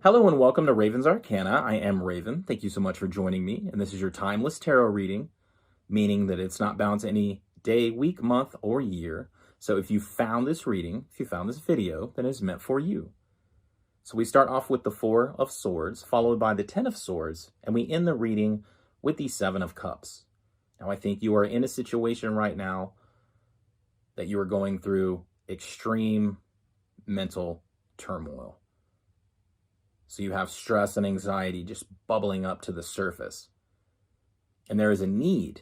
Hello and welcome to Raven's Arcana. I am Raven. Thank you so much for joining me. And this is your timeless tarot reading, meaning that it's not bound to any day, week, month, or year. So if you found this reading, if you found this video, then it's meant for you. So we start off with the Four of Swords, followed by the Ten of Swords, and we end the reading with the Seven of Cups. Now I think you are in a situation right now that you are going through extreme mental turmoil. So you have stress and anxiety just bubbling up to the surface. And there is a need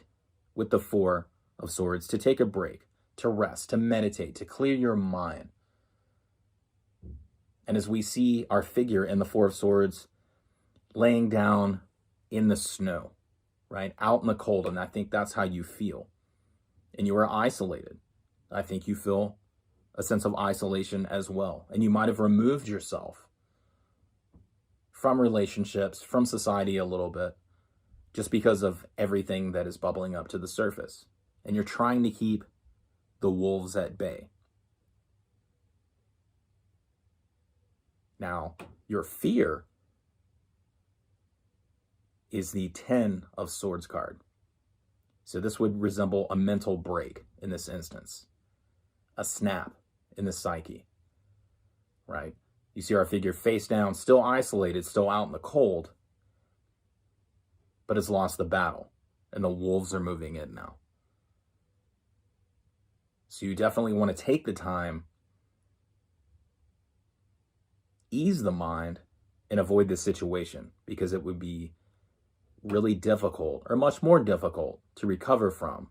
with the Four of Swords to take a break, to rest, to meditate, to clear your mind. And as we see our figure in the Four of Swords laying down in the snow, right? Out in the cold, and I think that's how you feel. And you are isolated. I think you feel a sense of isolation as well. And you might have removed yourself from relationships, from society a little bit, just because of everything that is bubbling up to the surface. And you're trying to keep the wolves at bay. Now, your fear is the Ten of Swords card. So this would resemble a mental break in this instance, a snap in the psyche, right? You see our figure face down, still isolated, still out in the cold, but has lost the battle, and the wolves are moving in now. So you definitely want to take the time, ease the mind, and avoid this situation, because it would be really difficult, or much more difficult, to recover from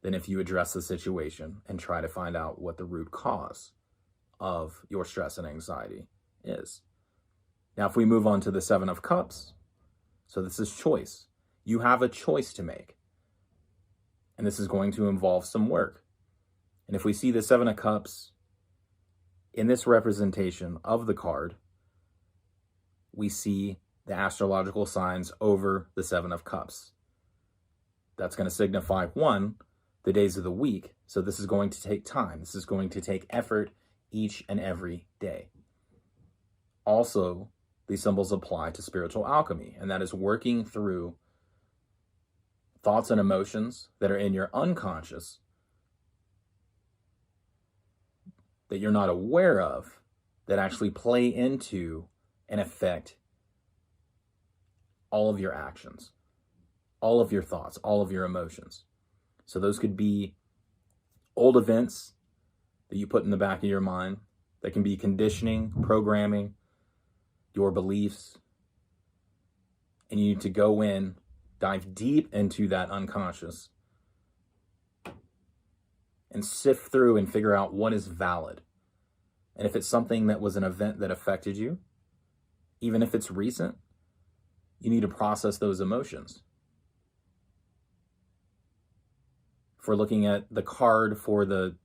than if you address the situation and try to find out what the root cause of your stress and anxiety is. Now, if we move on to the Seven of Cups, so this is choice. You have a choice to make, and this is going to involve some work. And if we see the Seven of Cups in this representation of the card, we see the astrological signs over the Seven of Cups. That's going to signify, one, the days of the week. So this is going to take time. This is going to take effort each and every day. Also, these symbols apply to spiritual alchemy, and that is working through thoughts and emotions that are in your unconscious that you're not aware of, that actually play into and affect all of your actions, all of your thoughts, all of your emotions. So those could be old events that you put in the back of your mind. That can be conditioning, programming, your beliefs. And you need to go in, dive deep into that unconscious, and sift through and figure out what is valid. And if it's something that was an event that affected you, even if it's recent, you need to process those emotions. If we're looking at the card for the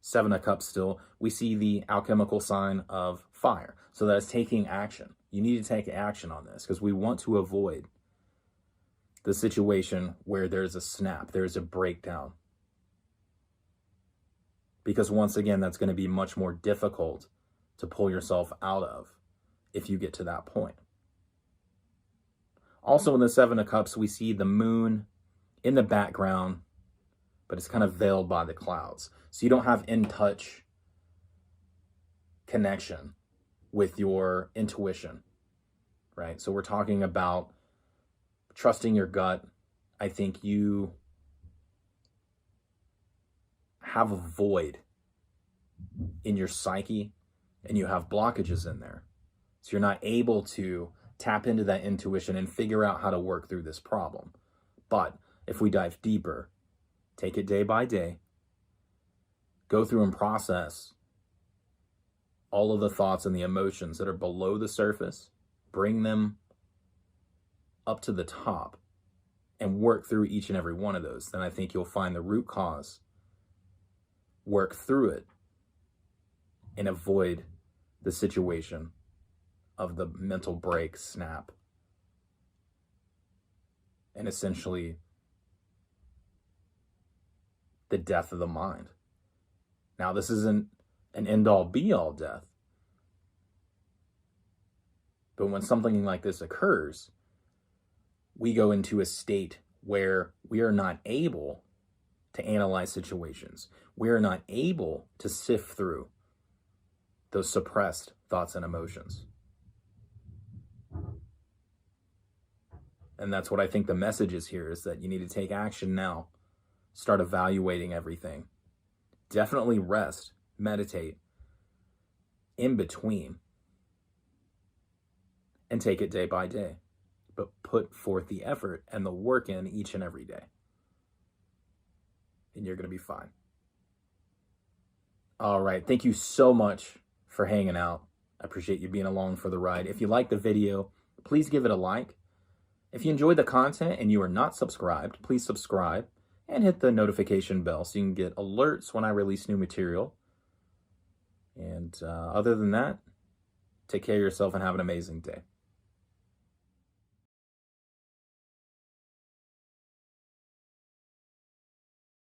Seven of Cups still, we see the alchemical sign of fire. So that's taking action. You need to take action on this, because we want to avoid the situation where there's a snap, there's a breakdown. Because once again, that's going to be much more difficult to pull yourself out of if you get to that point. Also in the Seven of Cups, we see the moon in the background, but it's kind of veiled by the clouds. So you don't have in-touch connection with your intuition, right? So we're talking about trusting your gut. I think you have a void in your psyche, and you have blockages in there. So you're not able to tap into that intuition and figure out how to work through this problem. But if we dive deeper, take it day by day, go through and process all of the thoughts and the emotions that are below the surface, bring them up to the top, and work through each and every one of those, then I think you'll find the root cause, work through it, and avoid the situation of the mental break, snap, and essentially the death of the mind. Now, this isn't an end-all be-all death, But when something like this occurs, we go into a state where we are not able to analyze situations. We are not able to sift through those suppressed thoughts and emotions. And that's what I think the message is here, is that you need to take action now. Start evaluating everything. Definitely rest, meditate in between, and take it day by day. But put forth the effort and the work in each and every day. And you're going to be fine. All right. Thank you so much for hanging out. I appreciate you being along for the ride. If you like the video, please give it a like. If you enjoyed the content and you are not subscribed, please subscribe and hit the notification bell so you can get alerts when I release new material. And other than that, take care of yourself and have an amazing day.